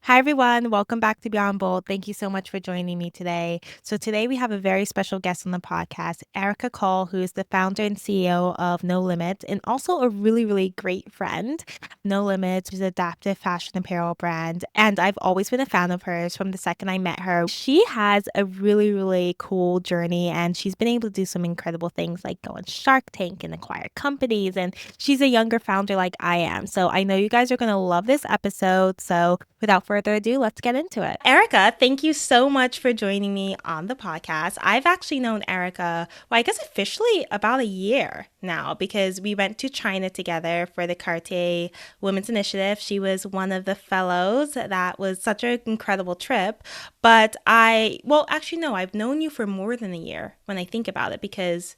Hi, everyone. Welcome back to Beyond Bold. Thank you so much for joining me today. So, today we have a very special guest on the podcast, Erica Cole, who is the founder and CEO of No Limits and also a really, really great friend. No Limits is an adaptive fashion apparel brand, and I've always been a fan of hers from the second I met her. She has a really, really cool journey, and she's been able to do some incredible things like go on Shark Tank and acquire companies. And she's a younger founder like I am. So I know you guys are going to love this episode. So without further ado, let's get into it. Erica, thank you so much for joining me on the podcast. I've actually known Erica, well, I guess officially about a year now because we went to China together for the Cartier Women's Initiative. She was one of the fellows. That was such an incredible trip. But actually, no, I've known you for more than a year when I think about it because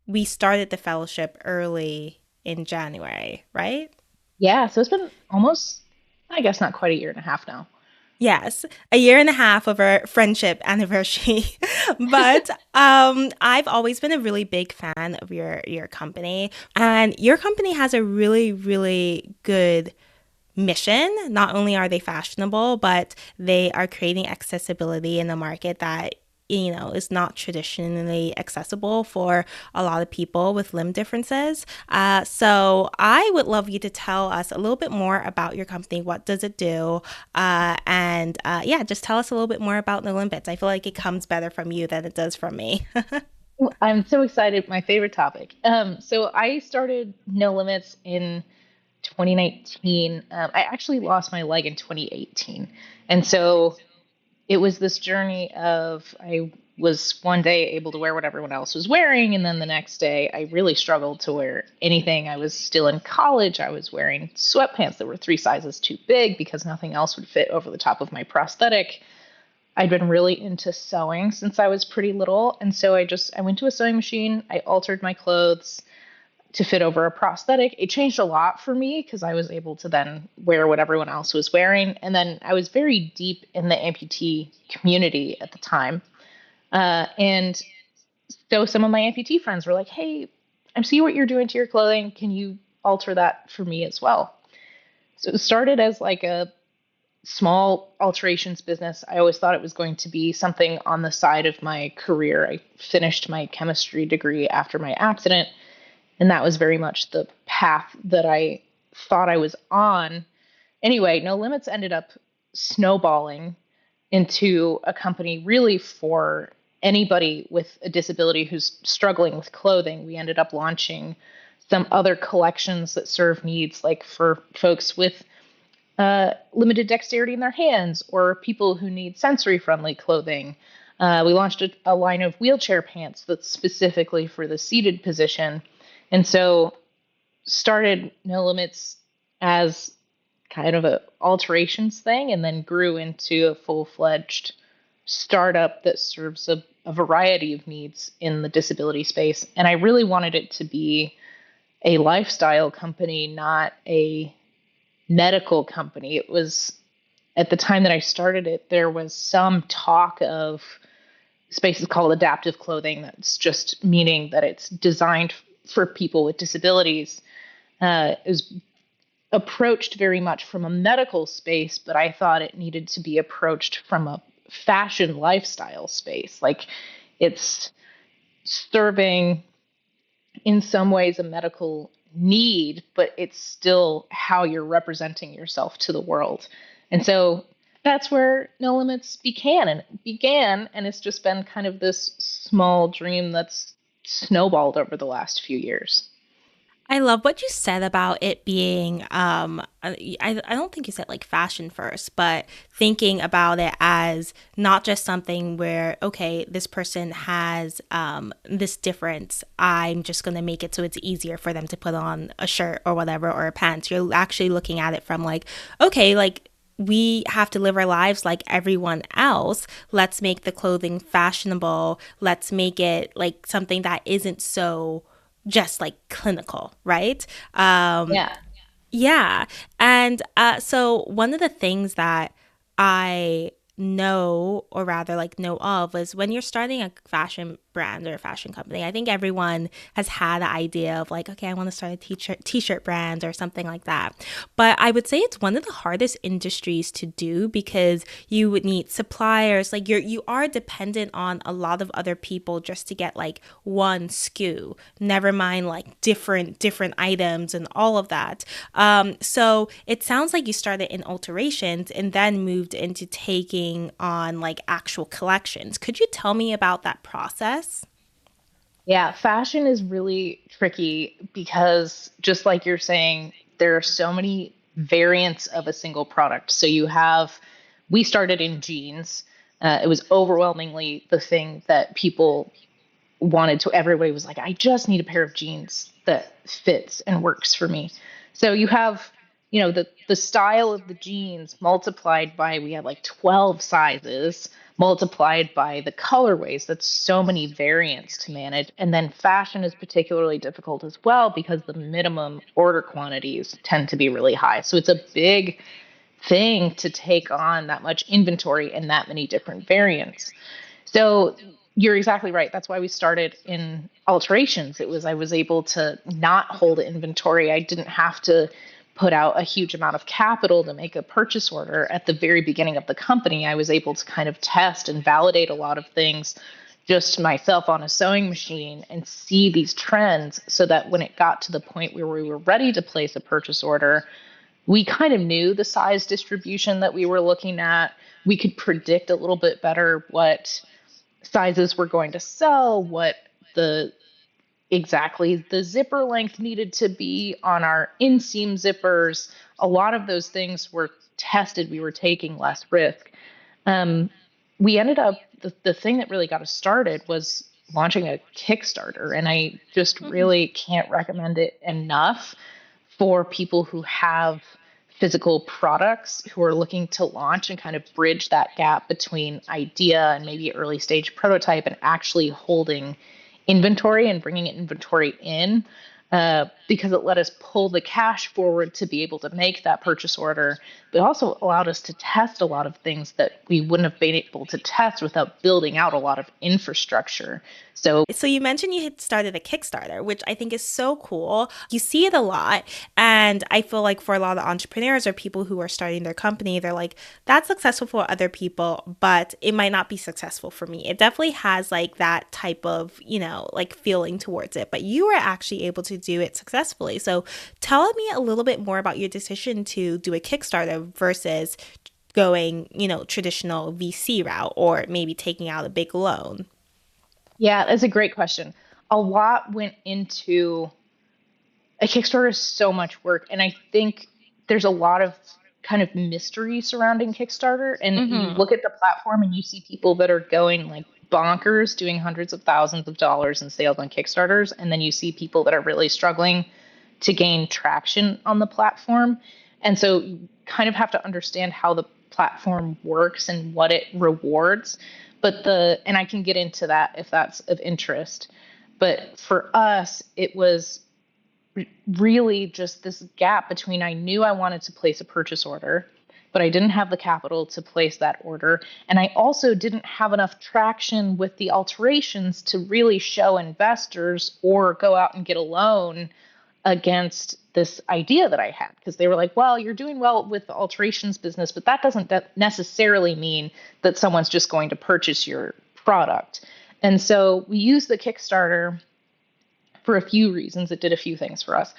we started the fellowship early in January, right? Yeah, so it's been almost, I guess not quite a year and a half now. Yes, a year and a half of our friendship anniversary. But I've always been a really big fan of your company, and your company has a really, really good mission. Not only are they fashionable, but they are creating accessibility in a market that is not traditionally accessible for a lot of people with limb differences. So I would love you to tell us a little bit more about your company. What does it do? And just tell us a little bit more about No Limbits. I feel like it comes better from you than it does from me. I'm so excited. My favorite topic. So I started No Limits in 2019. I actually lost my leg in 2018. And so it was this journey of I was one day able to wear what everyone else was wearing. And then the next day, I really struggled to wear anything. I was still in college. I was wearing sweatpants that were 3 sizes too big because nothing else would fit over the top of my prosthetic. I'd been really into sewing since I was pretty little. And so I went to a sewing machine. I altered my clothes to fit over a prosthetic. It changed a lot for me because I was able to then wear what everyone else was wearing. And then I was very deep in the amputee community at the time. And so some of my amputee friends were like, hey, I see what you're doing to your clothing. Can you alter that for me as well? So it started as like a small alterations business. I always thought it was going to be something on the side of my career. I finished my chemistry degree after my accident, and that was very much the path that I thought I was on. Anyway, No Limits ended up snowballing into a company really for anybody with a disability who's struggling with clothing. We ended up launching some other collections that serve needs, like for folks with limited dexterity in their hands or people who need sensory friendly clothing. We launched a line of wheelchair pants that's specifically for the seated position. And so started No Limits as kind of a alterations thing and then grew into a full-fledged startup that serves a variety of needs in the disability space. And I really wanted it to be a lifestyle company, not a medical company. It was at the time that I started it, there was some talk of spaces called adaptive clothing. That's just meaning that it's designed for people with disabilities. It was approached very much from a medical space, but I thought it needed to be approached from a fashion lifestyle space. Like it's serving in some ways a medical need, but it's still how you're representing yourself to the world. And so that's where No Limits began, and it's just been kind of this small dream that's snowballed over the last few years. I love what you said about it being, I don't think you said like fashion first, but thinking about it as not just something where, okay, this person has this difference. I'm just going to make it so it's easier for them to put on a shirt or whatever, or a pants. You're actually looking at it from like, okay, like, we have to live our lives like everyone else. Let's make the clothing fashionable. Let's make it like something that isn't so just like clinical, right? Yeah. Yeah. And so one of the things that I know, or rather like know of, is when you're starting a fashion brand or a fashion company. I think everyone has had the idea of like, okay, I want to start a t-shirt brand or something like that. But I would say it's one of the hardest industries to do because you would need suppliers. Like you are dependent on a lot of other people just to get like one SKU. Never mind like different items and all of that. So it sounds like you started in alterations and then moved into taking on like actual collections. Could you tell me about that process? Yeah, fashion is really tricky because just like you're saying, there are so many variants of a single product. So we started in jeans. It was overwhelmingly the thing that people wanted to. Everybody was like, I just need a pair of jeans that fits and works for me. So you have, the style of the jeans multiplied by, we had like 12 sizes multiplied by the colorways. That's so many variants to manage. And then fashion is particularly difficult as well because the minimum order quantities tend to be really high. So it's a big thing to take on that much inventory and that many different variants. So you're exactly right. That's why we started in alterations. I was able to not hold inventory. I didn't have to put out a huge amount of capital to make a purchase order at the very beginning of the company. I was able to kind of test and validate a lot of things just myself on a sewing machine and see these trends so that when it got to the point where we were ready to place a purchase order, we kind of knew the size distribution that we were looking at. We could predict a little bit better what sizes were going to sell, what the exactly the zipper length needed to be on our inseam zippers. A lot of those things were tested. We were taking less risk. Um, we ended up, the thing that really got us started was launching a Kickstarter. And I just really can't recommend it enough for people who have physical products who are looking to launch and kind of bridge that gap between idea and maybe early stage prototype and actually holding inventory and bringing inventory in, because it let us pull the cash forward to be able to make that purchase order, but also allowed us to test a lot of things that we wouldn't have been able to test without building out a lot of infrastructure. So So you mentioned you had started a Kickstarter, which I think is so cool. You see it a lot, and I feel like for a lot of entrepreneurs or people who are starting their company, they're like, that's successful for other people, but it might not be successful for me. It definitely has like that type of, like feeling towards it, but you were actually able to do it successfully. So tell me a little bit more about your decision to do a Kickstarter versus going, traditional VC route or maybe taking out a big loan. yeah, that's a great question. A lot went into a Kickstarter is so much work, and I think there's a lot of kind of mystery surrounding Kickstarter. And you Mm-hmm. look at the platform and you see people that are going like bonkers, doing hundreds of thousands of dollars in sales on Kickstarters, and then you see people that are really struggling to gain traction on the platform. And so you kind of have to understand how the platform works and what it rewards. And I can get into that if that's of interest. But for us, it was really just this gap between I knew I wanted to place a purchase order, but I didn't have the capital to place that order. And I also didn't have enough traction with the alterations to really show investors or go out and get a loan against this idea that I had, because they were like, well, you're doing well with the alterations business, but that doesn't necessarily mean that someone's just going to purchase your product. And so we used the Kickstarter for a few reasons. It did a few things for us.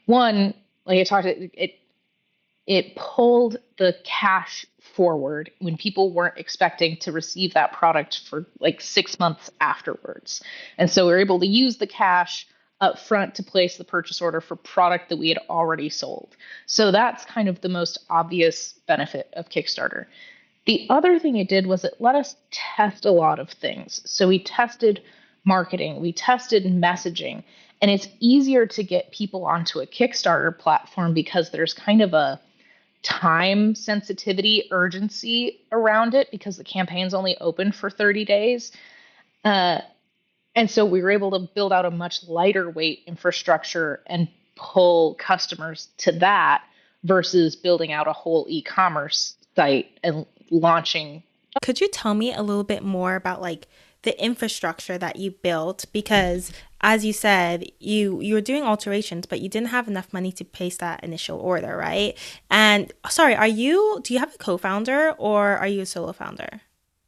One, like I talked, it pulled the cash forward when people weren't expecting to receive that product for like 6 months afterwards. And so we were able to use the cash up front to place the purchase order for product that we had already sold. So that's kind of the most obvious benefit of Kickstarter. The other thing it did was it let us test a lot of things. So we tested marketing, we tested messaging, and it's easier to get people onto a Kickstarter platform because there's kind of a time sensitivity, urgency around it because the campaign's only open for 30 days. Uh, and so we were able to build out a much lighter weight infrastructure and pull customers to that versus building out a whole e-commerce site and launching. Could you tell me a little bit more about like the infrastructure that you built because as you said, you were doing alterations, but you didn't have enough money to place that initial order, right? And sorry, do you have a co-founder or are you a solo founder?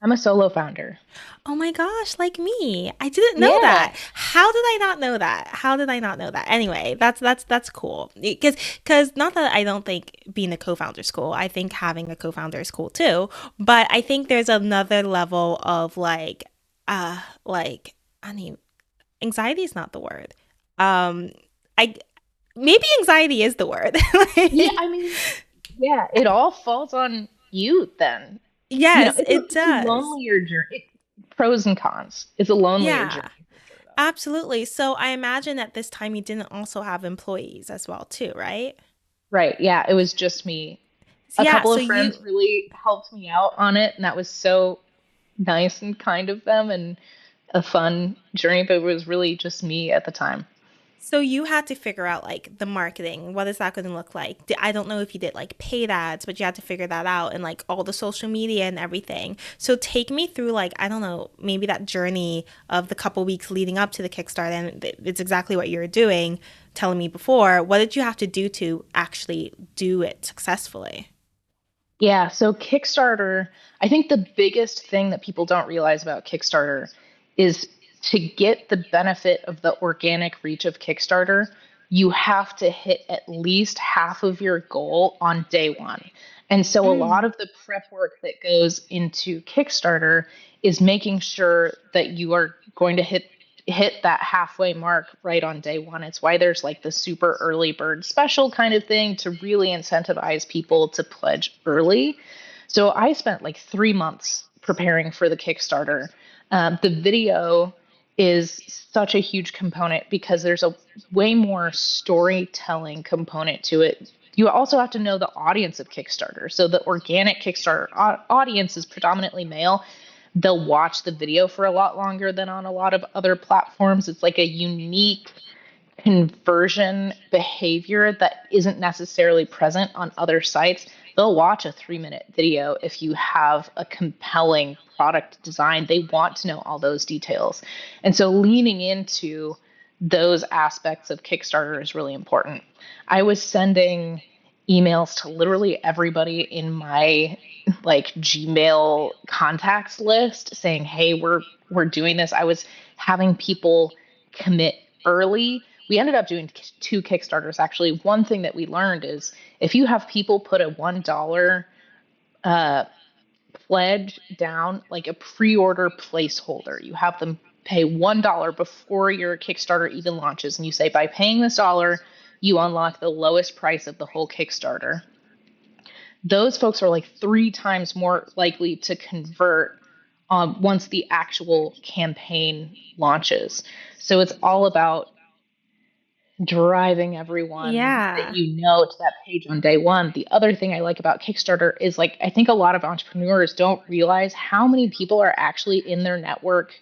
I'm a solo founder. Oh my gosh, like me. I didn't know Yeah. that. How did I not know that? How did I not know that? Anyway, that's cool. Because not that I don't think being a co-founder is cool. I think having a co-founder is cool too. But I think there's another level of like I mean, anxiety is not the word. Um, I maybe anxiety is the word. Yeah, Like, I mean, yeah, it all falls on you then. yes, It's a it it's a does. lonelier journey. Pros and cons. It's a lonelier Yeah. journey for sure though. Absolutely. So I imagine at this time you didn't also have employees as well, too, right? Right. Yeah, it was just me. A Yeah. couple So of friends you really helped me out on it, and that was so nice and kind of them and a fun journey, but it was really just me at the time. so you had to figure out like the marketing. What is that going to look like? I don't know if you did like paid ads, but you had to figure that out and like all the social media and everything. So take me through like I don't know, maybe that journey of the couple weeks leading up to the Kickstarter and it's exactly what you were doing telling me before. What did you have to do to actually do it successfully? Yeah, so Kickstarter, I think the biggest thing that people don't realize about Kickstarter is to get the benefit of the organic reach of Kickstarter, you have to hit at least half of your goal on day one. And so a lot Mm. of the prep work that goes into Kickstarter is making sure that you are going to hit that halfway mark right on day one. It's why there's like the super early bird special kind of thing to really incentivize people to pledge early. So I spent like 3 months preparing for the Kickstarter. The video is such a huge component because there's a way more storytelling component to it. You also have to know the audience of Kickstarter. So the organic Kickstarter audience is predominantly male. They'll watch the video for a lot longer than on a lot of other platforms. It's like a unique conversion behavior that isn't necessarily present on other sites. They'll watch a 3 minute video if you have a compelling product design. They want to know all those details. And so leaning into those aspects of Kickstarter is really important. I was sending emails to literally everybody in my like Gmail contacts list saying, "Hey, we're doing this." I was having people commit early. We ended up doing two Kickstarters actually. One thing that we learned is if you have people put a $1 uh, pledge down, like a pre-order placeholder, you have them pay $1 before your Kickstarter even launches, and you say by paying this dollar, you unlock the lowest price of the whole Kickstarter. Those folks are like 3 times more likely to convert once the actual campaign launches. So it's all about driving everyone that Yeah. you know to that page on day one. The other thing I like about Kickstarter is like I think a lot of entrepreneurs don't realize how many people are actually in their network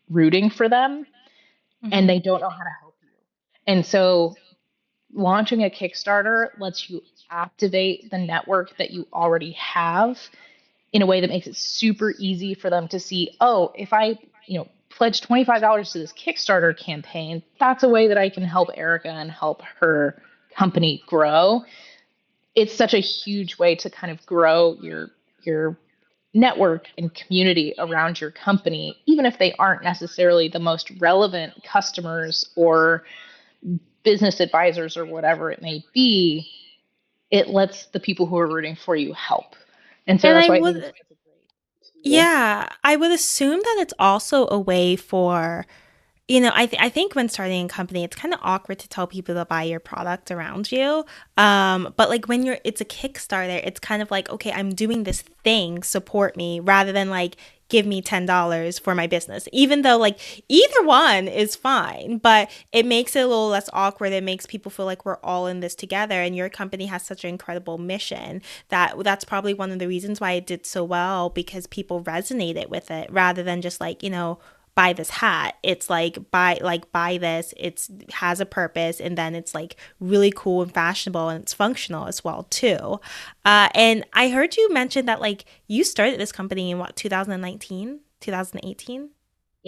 rooting for them and Hmm. they don't know how to help you. And so launching a Kickstarter lets you activate the network that you already have in a way that makes it super easy for them to see, oh, if I, pledge $25 to this Kickstarter campaign, that's a way that I can help Erica and help her company grow. It's such a huge way to kind of grow your network and community around your company, even if they aren't necessarily the most relevant customers or business advisors or whatever it may be. It lets the people who are rooting for you help. And so And that's I why I think it's would, such a great tool. yeah, I would assume that it's also a way for I think when starting a company, it's kind of awkward to tell people to buy your product around you. But like when it's a Kickstarter, it's kind of like, okay, I'm doing this thing, support me, rather than like give me $10 for my business. Even though like either one is fine, but it makes it a little less awkward. It makes people feel like we're all in this together. And your company has such an incredible mission that's probably one of the reasons why it did so well because people resonated with it rather than just like, buy this hat. It's like buy this. It's has a purpose and then it's like really cool and fashionable and it's functional as well too. And I heard you mention that like you started this company in what 2019, 2018.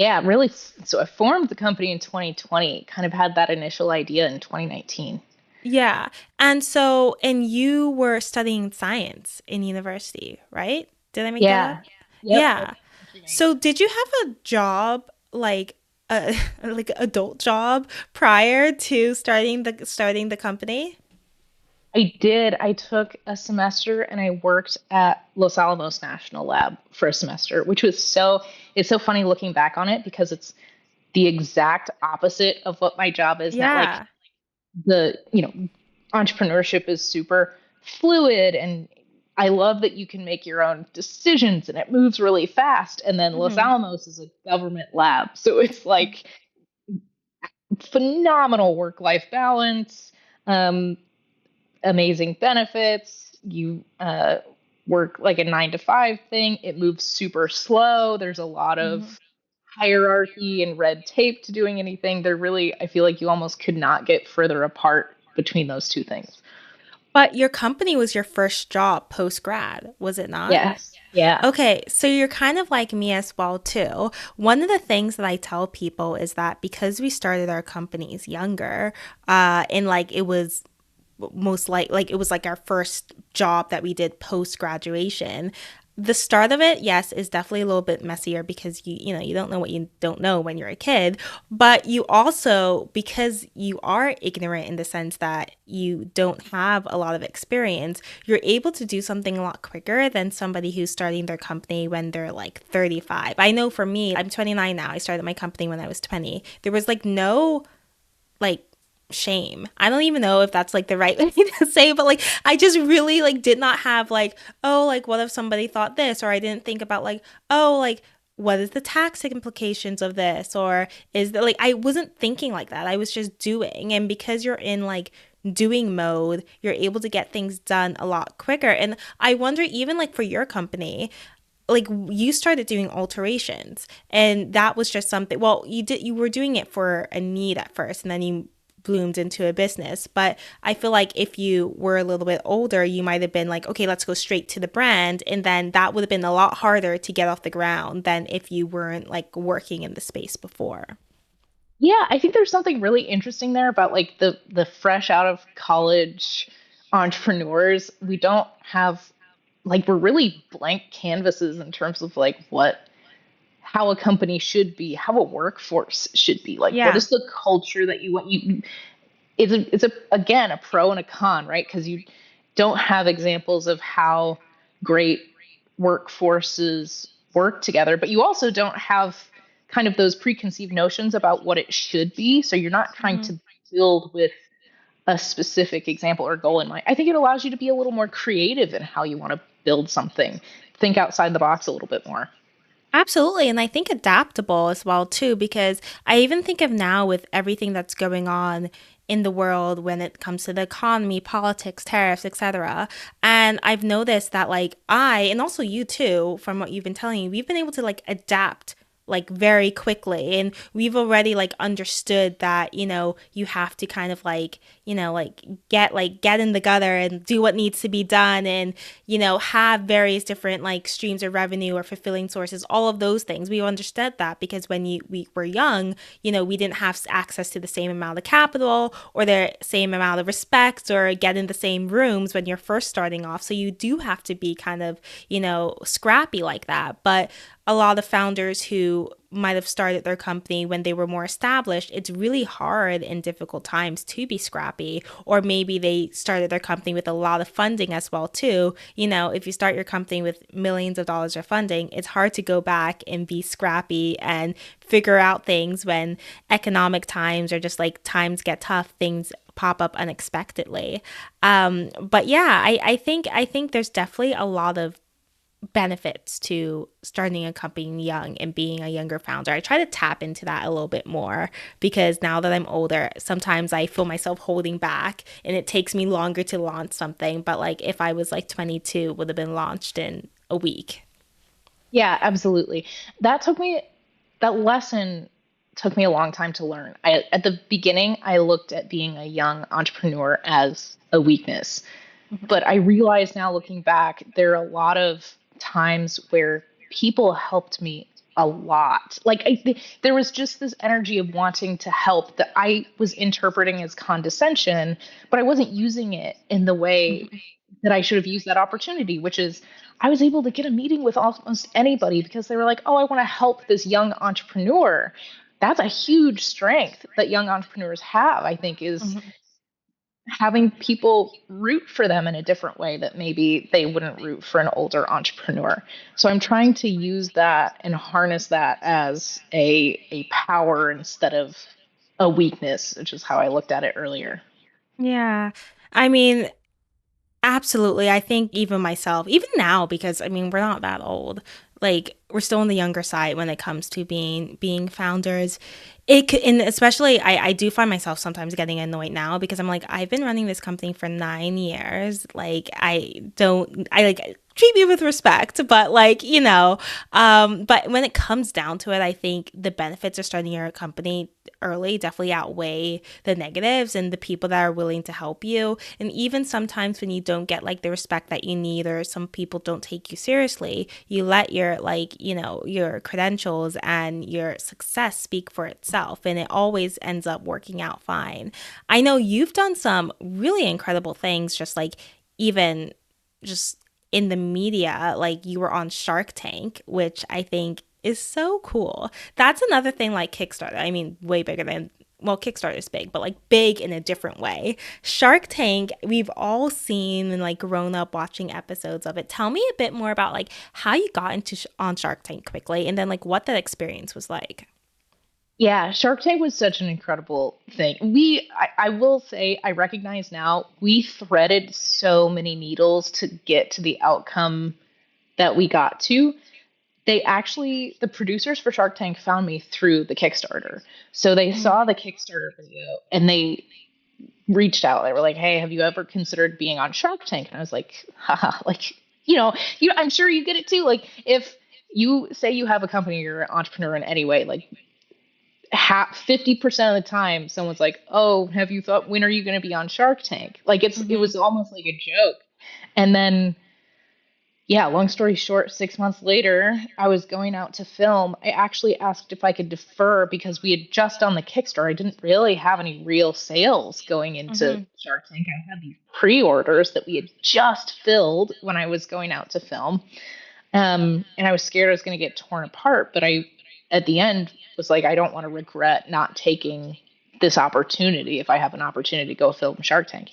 Yeah, really. So I formed the company in 2020, kind of had that initial idea in 2019. Yeah. And so, and you were studying science in university, right? Did I make that up? Yeah. Yep. Yeah. So, did you have a job like a like adult job prior to starting the company? I did. I took a semester and I worked at Los Alamos National Lab for a semester, which was it's so funny looking back on it because it's the exact opposite of what my job is now. Like Yeah. entrepreneurship is super fluid and I love that you can make your own decisions and it moves really fast. And then Los Hmm. Alamos is a government lab. So it's like phenomenal work life balance, um, amazing benefits. You work like a 9 to 5 thing. It moves super slow. There's a lot of Hmm. hierarchy and red tape to doing anything. I feel like you almost could not get further apart between those two things. But your company was your first job post grad, was it not? Yes. Yeah. Okay, so you're kind of like me as well too. One of the things that I tell people is that because we started our companies younger, and like it was most like it was like our first job that we did post graduation. The start of it, yes, is definitely a little bit messier because you don't know what you don't know when you're a kid, but you also, because you are ignorant in the sense that you don't have a lot of experience, you're able to do something a lot quicker than somebody who's starting their company when they're like 35. I know for me, I'm 29 now. I started my company when I was 20. There was like no like shame. I don't even know if that's like the right thing to say, but like I just really like did not have like, oh, like what if somebody thought this, or I didn't think about like, oh, like what is the tax implications of this, or is that like I wasn't thinking like that. I was just doing, and because you're in like doing mode, you're able to get things done a lot quicker. And I wonder, even like for your company, like you started doing alterations, and that was just something, well, you were doing it for a need at first, and then you bloomed into a business. But I feel like if you were a little bit older, you might have been like, okay, let's go straight to the brand, and then that would have been a lot harder to get off the ground than if you weren't like working in the space before. Yeah, I think there's something really interesting there about like the fresh out of college entrepreneurs. We don't have like we're really blank canvases in terms of like what how a company should be, how a workforce should be. Like what Yeah. is the culture that you want it's a again a pro and a con, right? Because you don't have examples of how great workforces work together, but you also don't have kind of those preconceived notions about what it should be. So you're not trying Mhm. to build with a specific example or goal in mind. I think it allows you to be a little more creative in how you want to build something. Think outside the box a little bit more. Absolutely. And I think adaptable as well, too, because I even think of now with everything that's going on in the world when it comes to the economy, politics, tariffs, etc. And I've noticed that like and also you too, from what you've been telling me, we've been able to like adapt like very quickly, and we've already like understood that you have to kind of like get in the gutter and do what needs to be done, and have various different like streams of revenue or fulfilling sources, all of those things. We understood that because when we were young, we didn't have access to the same amount of capital or the same amount of respect or get in the same rooms when you're first starting off. So you do have to be kind of, scrappy like that. But a lot of founders who might have started their company when they were more established, it's really hard in difficult times to be scrappy. Or maybe they started their company with a lot of funding as well too. If you start your company with millions of dollars of funding, it's hard to go back and be scrappy and figure out things when economic times or just like times get tough, things pop up unexpectedly. But yeah, I think there's definitely a lot of benefits to starting a company young and being a younger founder. I try to tap into that a little bit more because now that I'm older, sometimes I feel myself holding back and it takes me longer to launch something. But like if I was like 22, it would have been launched in a week. Yeah, absolutely. That took me that lesson took me a long time to learn. At the beginning, I looked at being a young entrepreneur as a weakness. But I realize now looking back, there are a lot of times where people helped me a lot. Like there was just this energy of wanting to help that I was interpreting as condescension, but I wasn't using it in the way Mhm. that I should have used that opportunity, which is I was able to get a meeting with almost anybody because they were like, "Oh, I want to help this young entrepreneur." That's a huge strength that young entrepreneurs have, I think, is Mhm. having people root for them in a different way that maybe they wouldn't root for an older entrepreneur. So I'm trying to use that and harness that as a power instead of a weakness, which is how I looked at it earlier. Yeah. I mean, absolutely. I think even myself, even now, because I mean, we're not that old. Like we're still on the younger side when it comes to being founders. And especially I do find myself sometimes getting annoyed now because I'm like, I've been running this company for 9 years. Like I like treat me with respect, but like, but when it comes down to it, I think the benefits of starting your company early definitely outweigh the negatives and the people that are willing to help you. And even sometimes when you don't get like the respect that you need or some people don't take you seriously, you let your your credentials and your success speak for itself and it always ends up working out fine. I know you've done some really incredible things just like even just in the media, like you were on Shark Tank, which I think is so cool. That's another thing like Kickstarter. I mean, way bigger than well, Kickstarter is big, but like big in a different way. Shark Tank, we've all seen and like grown up watching episodes of it. Tell me a bit more about like how you got into on Shark Tank quickly and then like what that experience was like. Yeah, Shark Tank was such an incredible thing. I will say, I recognize now we threaded so many needles to get to the outcome that we got to. The producers for Shark Tank found me through the Kickstarter. So they Mhm. saw the Kickstarter video and they reached out. They were like, "Hey, have you ever considered being on Shark Tank?" And I was like, haha, like, I'm sure you get it too. Like, if you say you have a company, you're an entrepreneur in any way, like 50% of the time someone's like, "Oh, have you thought when are you going to be on Shark Tank?" Like it Mhm. was almost like a joke. And then yeah, long story short, 6 months later, I was going out to film. I actually asked if I could defer because we had just done the Kickstarter. I didn't really have any real sales going into Mhm. Shark Tank. I had these pre-orders that we had just filled when I was going out to film. And I was scared I was going to get torn apart, but at the end, was like, I don't want to regret not taking this opportunity if I have an opportunity to go film Shark Tank.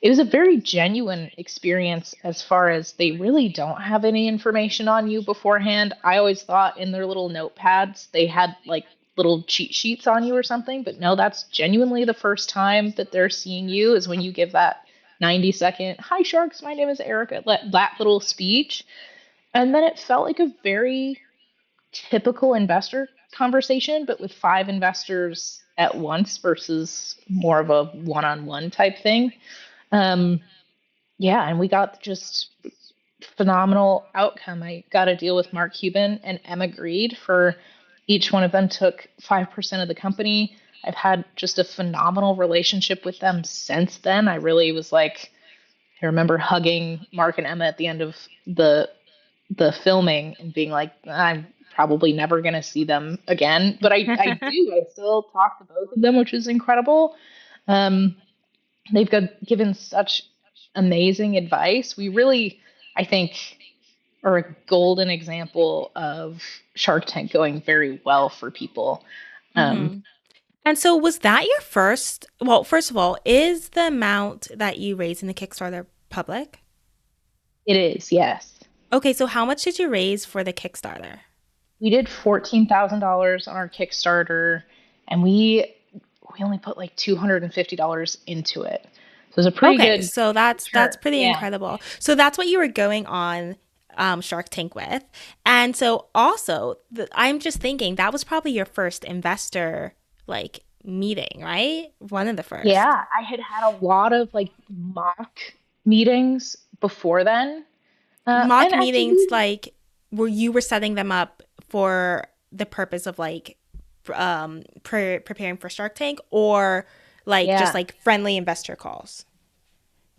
It was a very genuine experience as far as they really don't have any information on you beforehand. I always thought in their little notepads they had like little cheat sheets on you or something, but no, that's genuinely the first time that they're seeing you is when you give that 90-second, "Hi Sharks, my name is Erica," that little speech. And then it felt like a very typical investor conversation, but with five investors at once versus more of a one-on-one type thing. Um, yeah, and we got just phenomenal outcome. I got a deal with Mark Cuban and Emma Greed for each one of them took 5% of the company. I've had just a phenomenal relationship with them since then. I really was like, I remember hugging Mark and Emma at the end of the filming and being like, I'm probably never going to see them again. But I do. I still talk to both of them, which is incredible. Um, given such amazing advice. We really, I think, are a golden example of Shark Tank going very well for people. Um, Mhm. And so was that your first, well, first of all, is the amount that you raised in the Kickstarter public? it is, yes. Okay, so how much did you raise for the Kickstarter? We did $14,000 on our Kickstarter, and we only put like $250 into it. So it was a pretty Okay, good so that's return. pretty Yeah. incredible. So that's what you were going on Shark Tank with. And so also, I'm just thinking that was probably your first investor like meeting, right? One of the first. Yeah, I had had a lot of like mock meetings before then. Mock And meetings actually, like where you were setting them up for the purpose of like preparing for Shark Tank or like just yeah, like friendly investor calls.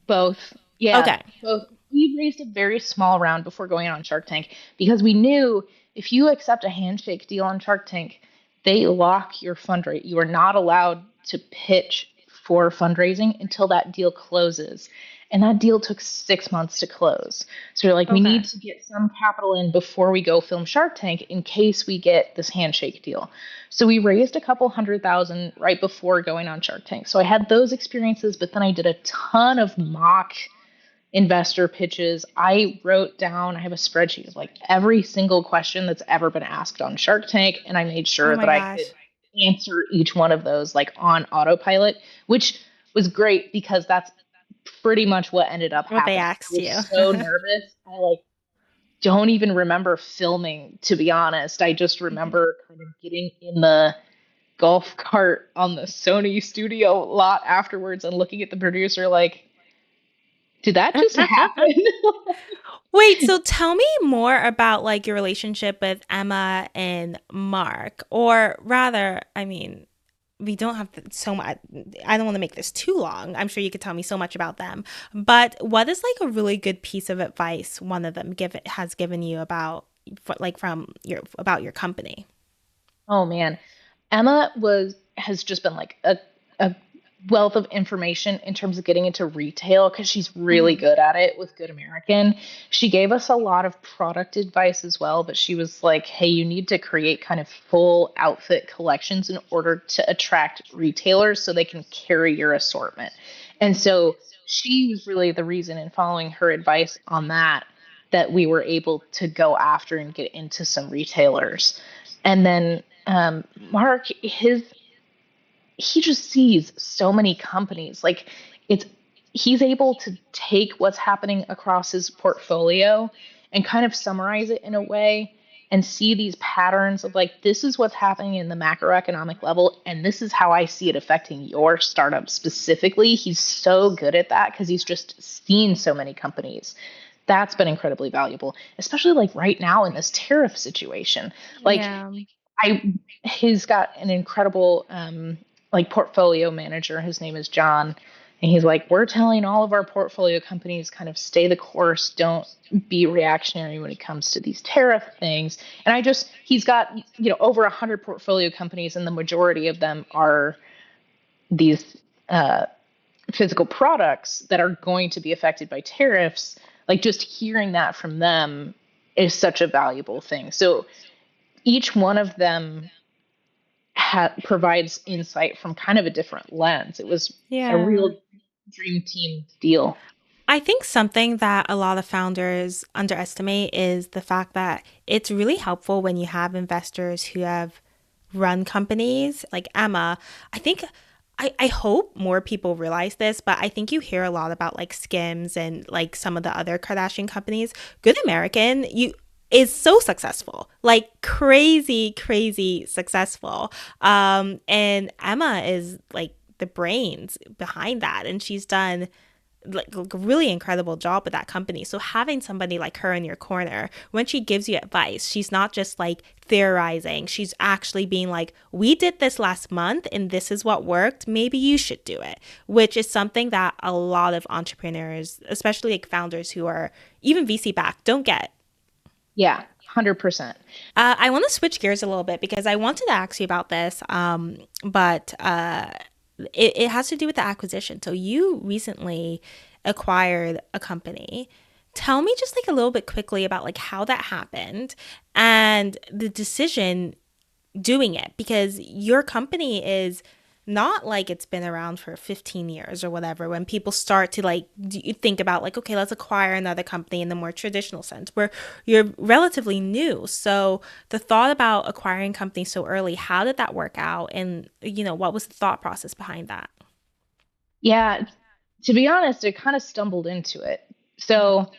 both. Yeah, Okay. both. We raised a very small round before going on Shark Tank because we knew if you accept a handshake deal on Shark Tank, they lock your fundraise. You are not allowed to pitch for fundraising until that deal closes. And that deal took 6 months to close. So you're like, we Okay. need to get some capital in before we go film Shark Tank in case we get this handshake deal. So we raised a couple 100,000 right before going on Shark Tank. So I had those experiences, but then I did a ton of mock investor pitches. I wrote down, I have a spreadsheet of like every single question that's ever been asked on Shark Tank, and I made Oh sure my that I could gosh. answer each one of those like on autopilot, which was great because that's pretty much what ended up What they happening. I asked you. was so nervous. I like don't even remember filming, to be honest. I just remember kind of getting in the golf cart on the Sony studio lot afterwards and looking at the producer like, did that just happen? Wait, so tell me more about like your relationship with Emma and Mark, or rather, I mean, we don't have so much. I don't want to make this too long. I'm sure you could tell me so much about them, but what is like a really good piece of advice one of them has given you about like from your about your company? Oh man, Emma was has just been like a wealth of information in terms of getting into retail because she's really Hmm. good at it with Good American. She gave us a lot of product advice as well, but she was like, "Hey, you need to create kind of full outfit collections in order to attract retailers so they can carry your assortment." And so she was really the reason in following her advice on that that we were able to go after and get into some retailers. And then Mark, he just sees so many companies. Like it's he's able to take what's happening across his portfolio and kind of summarize it in a way and see these patterns of like this is what's happening in the macroeconomic level and this is how I see it affecting your startup specifically. He's so good at that because he's just seen so many companies. That's been incredibly valuable, especially like right now in this tariff situation. Like Yeah. I he's got an incredible like portfolio manager. His name is John. And he's like, we're telling all of our portfolio companies kind of stay the course, don't be reactionary when it comes to these tariff things. And he's got, over 100 portfolio companies, and the majority of them are these uh, physical products that are going to be affected by tariffs. Like just hearing that from them is such a valuable thing. So each one of them provides insight from kind of a different lens. It was a Yeah. real dream team deal. I think something that a lot of founders underestimate is the fact that it's really helpful when you have investors who have run companies like Emma. I think I hope more people realize this, but I think you hear a lot about like Skims and like some of the other Kardashian companies. Good American, you is so successful, like crazy, crazy successful. And Emma is like the brains behind that, and she's done like a really incredible job with that company. So having somebody like her in your corner, when she gives you advice, she's not just like theorizing. She's actually being like, we did this last month and this is what worked. Maybe you should do it, which is something that a lot of entrepreneurs, especially like founders who are even VC backed, don't get. Yeah, 100%. I want to switch gears a little bit because I wanted to ask you about this, but it has to do with the acquisition. So you recently acquired a company. Tell me just like a little bit quickly about like how that happened and the decision doing it, because your company is not like it's been around for 15 years or whatever when people start to like think about like, okay, let's acquire another company in the more traditional sense where you're relatively new. So the thought about acquiring companies so early, how did that work out, and what was the thought process behind that? Yeah, to be honest, I kind of stumbled into it. Mhm. So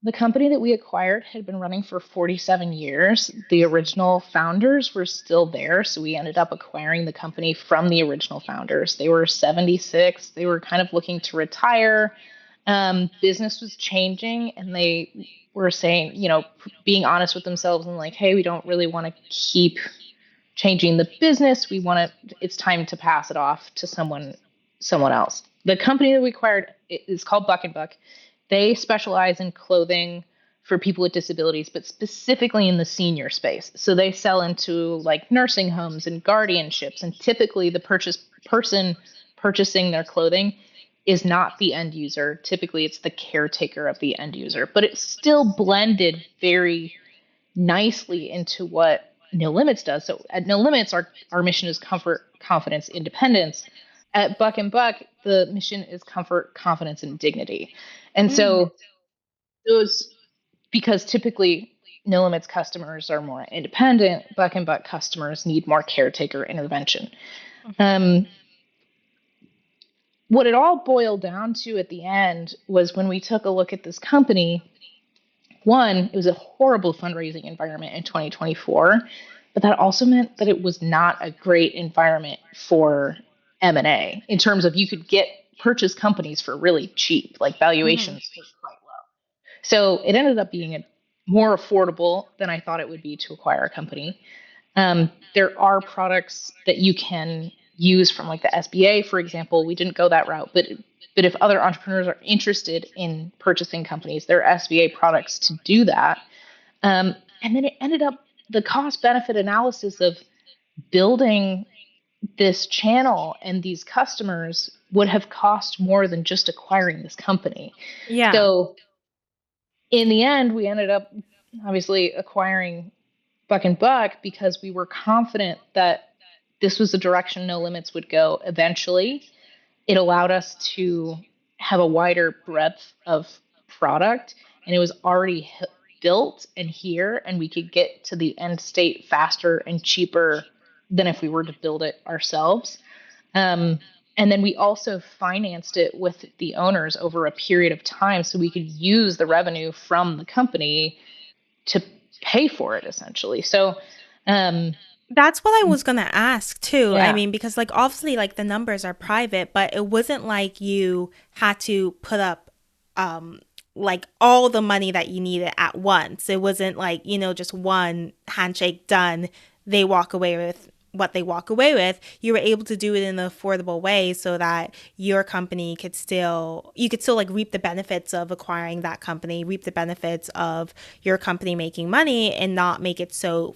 the company that we acquired had been running for 47 years. The original founders were still there, so we ended up acquiring the company from the original founders. They were 76. They were kind of looking to retire. Business was changing, and they were saying, being honest with themselves and like, hey, we don't really want to keep changing the business. It's time to pass it off to someone else. The company that we acquired is called Buck and Buck. They specialize in clothing for people with disabilities, but specifically in the senior space. So they sell into like nursing homes and guardianships, and typically the person purchasing their clothing is not the end user. Typically, it's the caretaker of the end user, but it's still blended very nicely into what No Limits does. So at No Limits, our mission is comfort, confidence, independence. At Buck and Buck, the mission is comfort, confidence, and dignity. And Mm. so those, because typically No Limits customers are more independent, Buck and Buck customers need more caretaker intervention. Um, what it all boiled down to at the end was when we took a look at this company, one, it was a horrible fundraising environment in 2024, but that also meant that it was not a great environment for M&A in terms of you could get purchase companies for really cheap, like Mhm. valuations were quite low. So it ended up being more affordable than I thought it would be to acquire a company. There are products that you can use from like the SBA, for example. We didn't go that route, but if other entrepreneurs are interested in purchasing companies, there are SBA products to do that. And then it ended up the cost benefit analysis of building this channel and these customers would have cost more than just acquiring this company. Yeah. So in the end, we ended up obviously acquiring Buck and Buck because we were confident that this was the direction No Limits would go eventually. It allowed us to have a wider breadth of product, and it was already built and here, and we could get to the end state faster and cheaper than if we were to build it ourselves. Um, and then we also financed it with the owners over a period of time so we could use the revenue from the company to pay for it essentially. So, um, That's what I was gonna ask too. I yeah, mean, because like obviously like the numbers are private, but it wasn't like you had to put up um like all the money that you needed at once. It wasn't like, just one handshake done, they walk away with what they walk away with. You were able to do it in an affordable way so that your company could still you could still like reap the benefits of acquiring that company, reap the benefits of your company making money and not make it so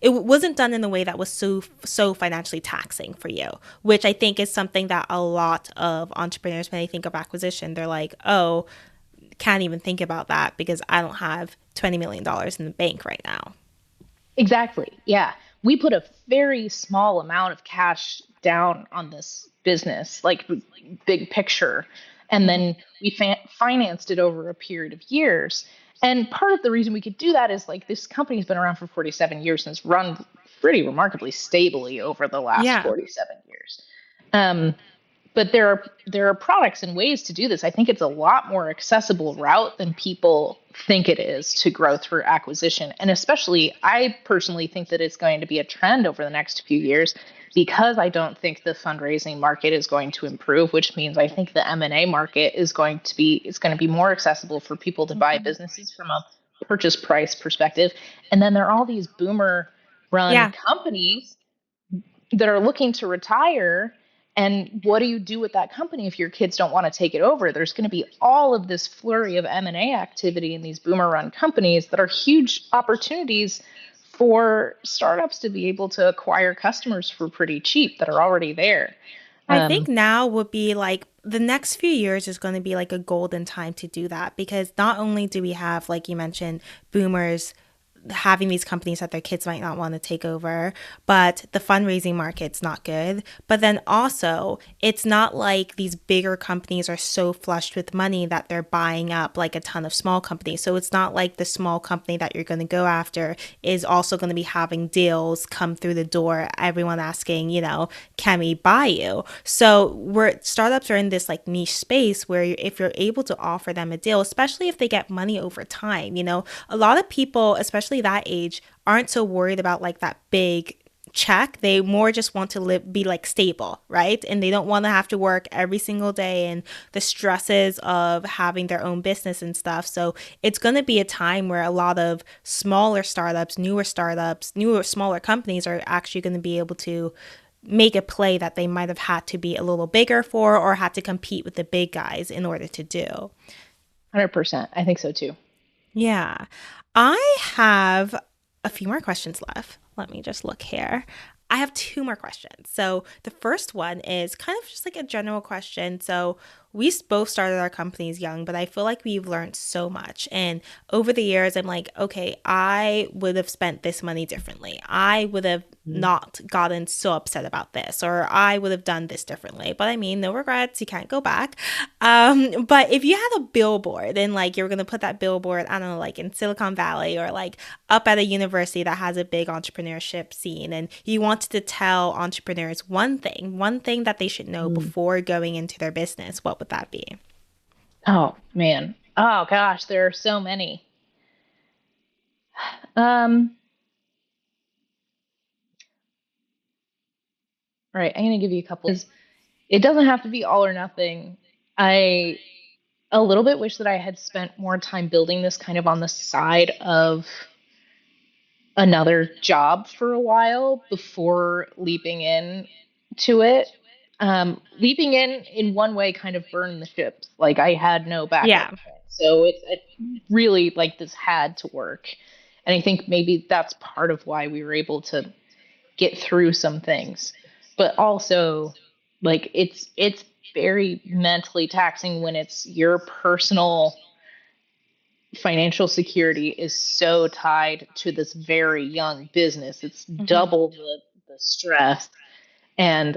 it wasn't done in a way that was so financially taxing for you, which I think is something that a lot of entrepreneurs, when they think of acquisition, they're like, oh, can't even think about that because I don't have $20 million in the bank right now. exactly. Yeah. We put a very small amount of cash down on this business, like big picture. And Mm-hmm. then we financed it over a period of years. And part of the reason we could do that is like this company's been around for 47 years and it's run pretty remarkably stably over the last Yeah. 47 years. Um, but there are products and ways to do this. I think it's a lot more accessible route than people think it is to grow through acquisition. And especially I personally think that it's going to be a trend over the next few years because I don't think the fundraising market is going to improve, which means I think the M&A market is going to be more accessible for people to buy Mm-hmm. businesses from a purchase price perspective. And then there are all these boomer run Yeah. companies that are looking to retire, and what do you do with that company if your kids don't want to take it over? There's going to be all of this flurry of M&A activity in these boomer run companies that are huge opportunities for startups to be able to acquire customers for pretty cheap that are already there. I think um, now would be like the next few years is going to be like a golden time to do that because not only do we have, like you mentioned, boomers having these companies that their kids might not want to take over, but the fundraising market's not good. But then also, it's not like these bigger companies are so flushed with money that they're buying up like a ton of small companies. So it's not like the small company that you're going to go after is also going to be having deals come through the door, everyone asking, can we buy you? So we're startups are in this like niche space where if you're able to offer them a deal, especially if they get money over time, a lot of people, especially that age, aren't so worried about like that big check. They more just want to be like stable, right? And they don't want to have to work every single day and the stresses of having their own business and stuff. So it's going to be a time where a lot of startups, newer, smaller companies are actually going to be able to make a play that they might have had to be a little bigger for or had to compete with the big guys in order to do. 100%. I think so too. Yeah. I have a few more questions left. Let me just look here. I have two more questions. So the first one is kind of just like a general question. So both started our companies young, but I feel like we've learned so much. And over the years, I'm like, okay, I would have spent this money differently. I would have Mm. not gotten so upset about this, or I would have done this differently. But I mean, no regrets. You can't go back. But if you had a billboard and like you were gonna put that billboard, I don't know, like in Silicon Valley or like up at a university that has a big entrepreneurship scene, and you wanted to tell entrepreneurs one thing that they should know Mm. before going into their business, what would that be? Oh man. Oh gosh, there are so many. Um, all right, I'm gonna give you a couple. It doesn't have to be all or nothing. I a little bit wish that I had spent more time building this kind of on the side of another job for a while before leaping in to it. Leaping in one way kind of burned the ships. Like I had no backup Yeah. plan, so it really like this had to work. And I think maybe that's part of why we were able to get through some things. But also, like it's very mentally taxing when it's your personal financial security is so tied to this very young business. It's Hmm. double the stress. And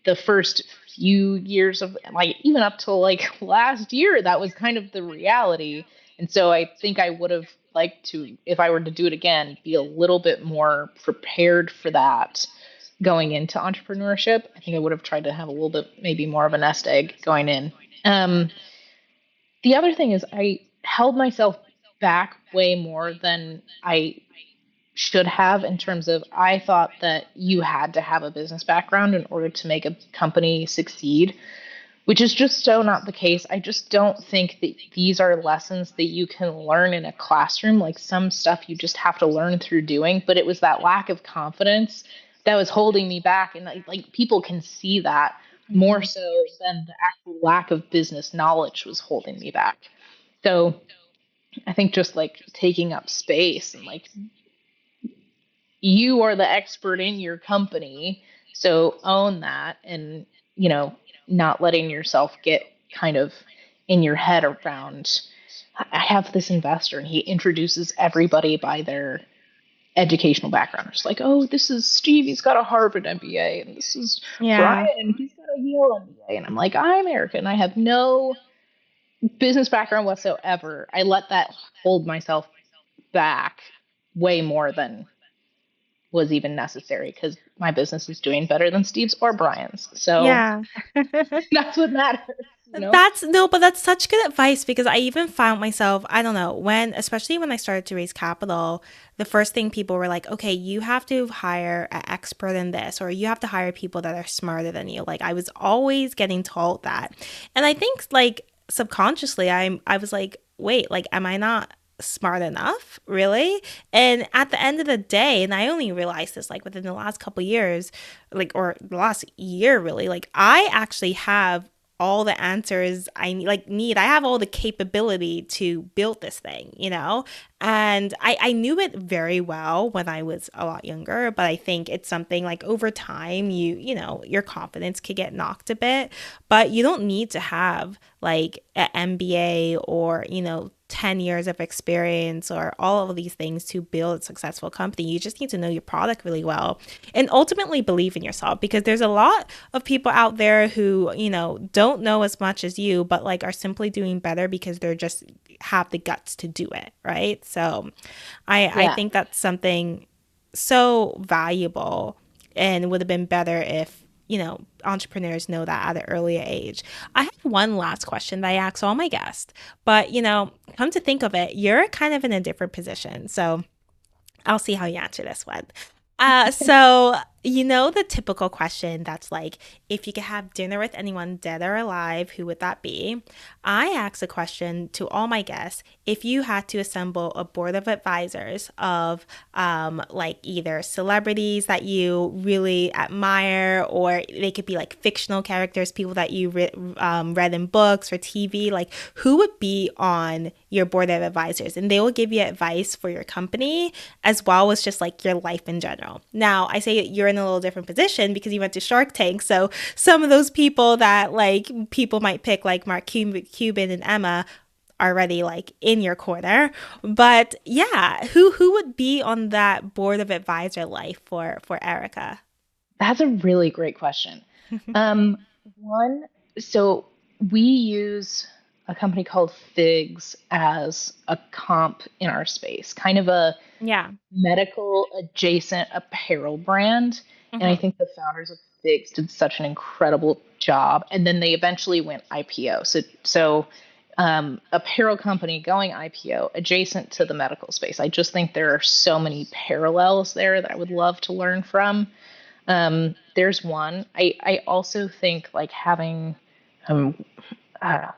the first few years of like, even up till like last year, that was kind of the reality. And so I think I would have liked to, if I were to do it again, be a little bit more prepared for that going into entrepreneurship. I think I would have tried to have a little bit, maybe more of a nest egg going in. Um, the other thing is I held myself back way more than I should have in terms of I thought that you had to have a business background in order to make a company succeed, which is just so not the case. I just don't think that these are lessons that you can learn in a classroom. Like some stuff you just have to learn through doing, but it was that lack of confidence that was holding me back. And like people can see that more Hmm. so than the actual lack of business knowledge was holding me back. So I think just like taking up space and like you are the expert in your company, so own that and you know not letting yourself get kind of in your head around I have this investor and he introduces everybody by their educational background. It's like, oh, this is Steve, he's got a Harvard MBA, and this is Brian Yeah. and he's got a Yale MBA. And I'm like, I'm Erica and I have no business background whatsoever. I let that hold myself back way more than was even necessary because my business is doing better than Steve's or Brian's. So Yeah. that's what matters, you know? That's no, but that's such good advice because I even found myself, I don't know, especially when I started to raise capital, the first thing people were like, okay, you have to hire an expert in this, or you have to hire people that are smarter than you. Like I was always getting told that. And I think like subconsciously I was like, wait, like am I not smart enough really? And at the end of the day, and I only realized this like within the last couple years, like or the last year really, like I actually have all the answers I need. I have all the capability to build this thing, you know? And I knew it very well when I was a lot younger, but I think it's something like over time you know, your confidence could get knocked a bit, but you don't need to have like an MBA or, you know, 10 years of experience or all of these things to build a successful company. You just need to know your product really well and ultimately believe in yourself because there's a lot of people out there who, you know, don't know as much as you, but like are simply doing better because they're just have the guts to do it, right? So I Yeah. think that's something so valuable and would have been better if, you know, entrepreneurs know that at an earlier age. I have one last question that I ask all my guests, but you know, come to think of it, you're kind of in a different position. So I'll see how you answer this one. So You know, the typical question that's like, if you could have dinner with anyone dead or alive, who would that be? I ask a question to all my guests. If you had to assemble a board of advisors of like either celebrities that you really admire, or they could be like fictional characters, people that you read in books or TV, like who would be on your board of advisors? And they will give you advice for your company as well as just like your life in general. Now, I say you're in a little different position because you went to Shark Tank. So some of those people that like people might pick, like Mark Cuban and Emma, already like in your corner. But yeah, who would be on that board of advisor life for Erica? That's a really great question. Um, one, so we use a company called Figs as a comp in our space, kind of a Yeah. medical adjacent apparel brand. And I Hmm. think the founders of Figs did such an incredible job. And then they eventually went IPO. So apparel company going IPO adjacent to the medical space. I just think there are so many parallels there that I would love to learn from. There's one. I also think like having um, uh,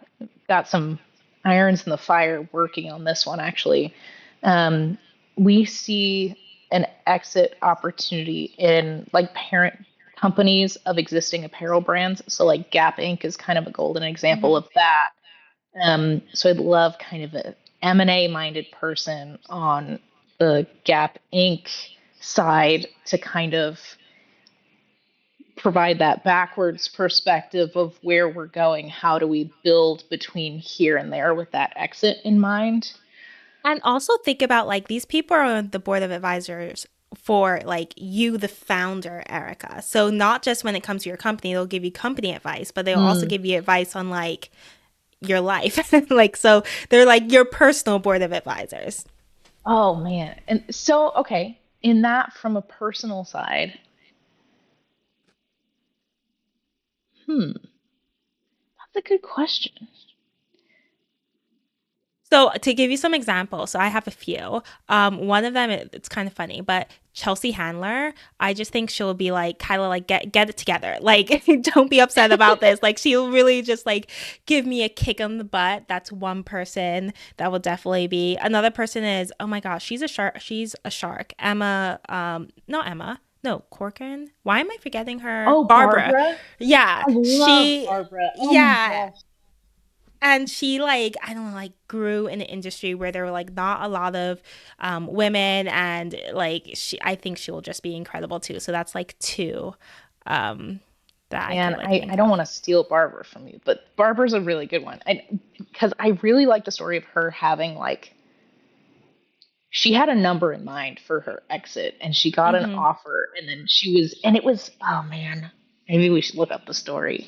got some irons in the fire working on this one actually. Um, we see an exit opportunity in like parent companies of existing apparel brands. So like Gap Inc. is kind of a golden example Hmm. of that. So I'd love kind of a M&A minded person on the Gap Inc. side to kind of provide that backwards perspective of where we're going. How do we build between here and there with that exit in mind? And also think about like these people are on the board of advisors for like you, the founder, Erica. So not just when it comes to your company, they'll give you company advice, but they'll also Mm. give you advice on like your life. Like, so they're like your personal board of advisors. Oh man. And so, okay, in that from a personal side, that's a good question. So to give you some examples, so I have a few. One of them, it's kind of funny, but Chelsea Handler, I just think she'll be like kind of like get it together. Like don't be upset about this. Like she'll really just like give me a kick on the butt. That's one person that will definitely be. Another person is, oh my gosh, she's a shark. She's a shark. Emma, not Emma. No, Corcoran. Why am I forgetting her? Oh, Barbara. Barbara. Yeah, I love she. Barbara. Oh my Yeah, gosh. and she like I don't know like grew in an industry where there were like not a lot of women, and like she I think she will just be incredible too. So that's like two um that I could Man, like I think don't of. want to steal Barbara from you, but Barbara's a really good one. Because I really like the story of her having like she had a number in mind for her exit and she got an Hmm. offer and then she was and it was oh man, maybe we should look up the story.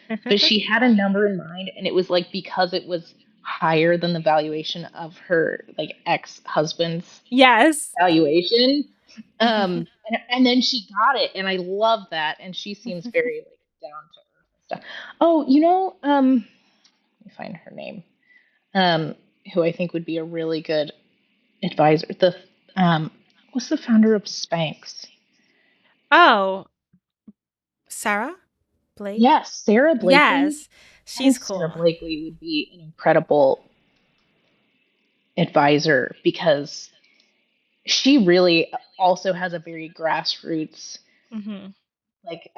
But she had a number in mind and it was like because it was higher than the valuation of her like ex-husband's Yes. valuation. And then she got it and I love that and she seems very like down to earth and stuff. Oh, let me find her name. Um who I think would be a really good advisor. The what's the founder of Spanx? Oh, Sarah Blake. Yes, Sarah Blakely. Yes, I think she's Sarah cool. Blakely would be an incredible advisor because she really also has a very grassroots Hmm. like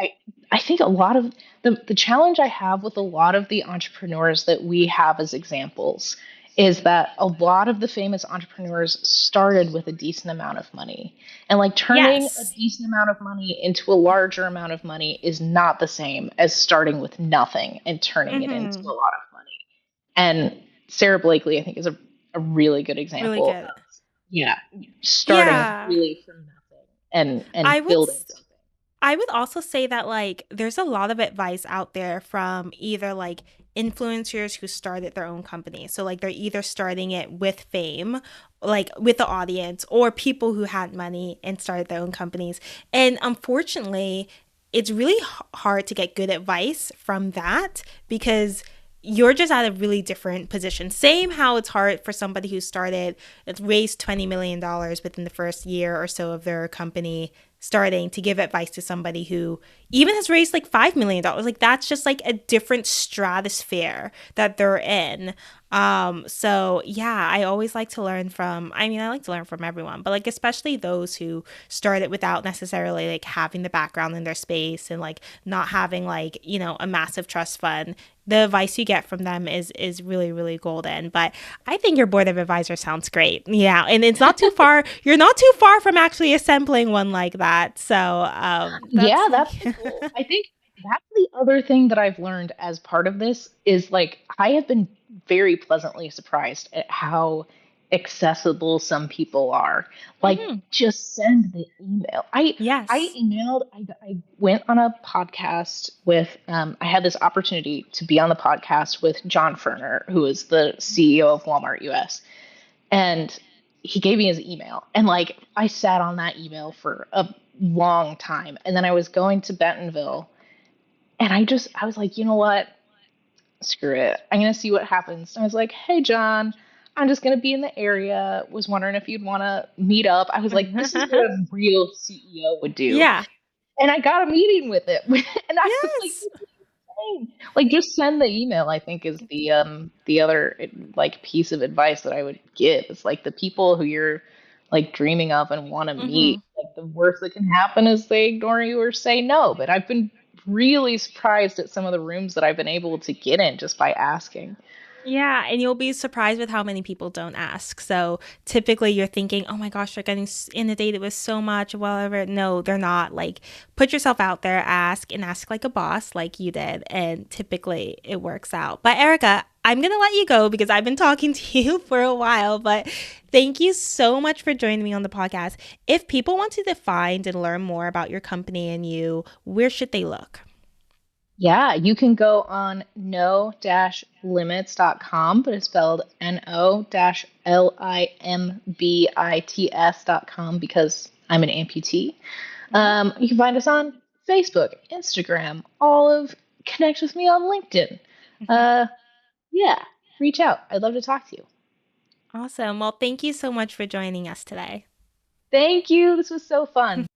I think a lot of the challenge I have with a lot of the entrepreneurs that we have as examples is that a lot of the famous entrepreneurs started with a decent amount of money. And like turning a Yes. decent amount of money into a larger amount of money is not the same as starting with nothing and turning it into a Hmm. lot of money. And Sarah Blakely, I think, is a really good Really example good. of yeah, starting Yeah. really from nothing and I would building something. I would also say that like there's a lot of advice out there from either like influencers who started their own company. So like they're either starting it with fame, like with the audience, or people who had money and started their own companies. And unfortunately, it's really hard to get good advice from that because you're just at a really different position. Same how it's hard for somebody who started, it's raised $20 million within the first year or so of their company starting to give advice to somebody who even has raised like $5 million. Like that's just like a different stratosphere that they're in. So yeah, I always like to learn from, I mean, I like to learn from everyone, but like especially those who started without necessarily like having the background in their space and like not having like, a massive trust fund. The advice you get from them is really really golden. But I think your board of advisors sounds great. Yeah, and it's not too far. You're not too far from actually assembling one like that. So Yeah, that's that's the goal. I think that's the other thing that I've learned as part of this is like I have been very pleasantly surprised at how accessible some people are. Like Mhm. just send the email. I Yes. emailed I went on a podcast with I had this opportunity to be on the podcast with John Furner, who is the CEO of Walmart US. And he gave me his email. And like I sat on that email for a long time. And then I was going to Bentonville and I was like, you know what? Screw it. I'm gonna see what happens. And I was like, hey John, I'm just gonna be in the area. Was wondering if you'd wanna meet up. I was like, this is what a real CEO would do. Yeah. And I got a meeting with it. And I was like, Yes. like just send the email, I think is the other like piece of advice that I would give. It's like the people who you're like dreaming of and want to meet, Mhm. like the worst that can happen is they ignore you or say no. But I've been really surprised at some of the rooms that I've been able to get in just by asking. Yeah, and you'll be surprised with how many people don't ask. So typically you're thinking, oh my gosh, they're getting inundated with so much, whatever. No, they're not. Like, put yourself out there, ask, and ask like a boss, like you did. And typically it works out. But Erica, I'm going to let you go because I've been talking to you for a while. But thank you so much for joining me on the podcast. If people want to find and learn more about your company and you, where should they look? Yeah, you can go on no-limits.com, but it's spelled no-limbits.com because I'm an amputee. Mhm. You can find us on Facebook, Instagram, connect with me on LinkedIn. Uh, yeah, reach out. I'd love to talk to you. Awesome. Well, thank you so much for joining us today. Thank you. This was so fun.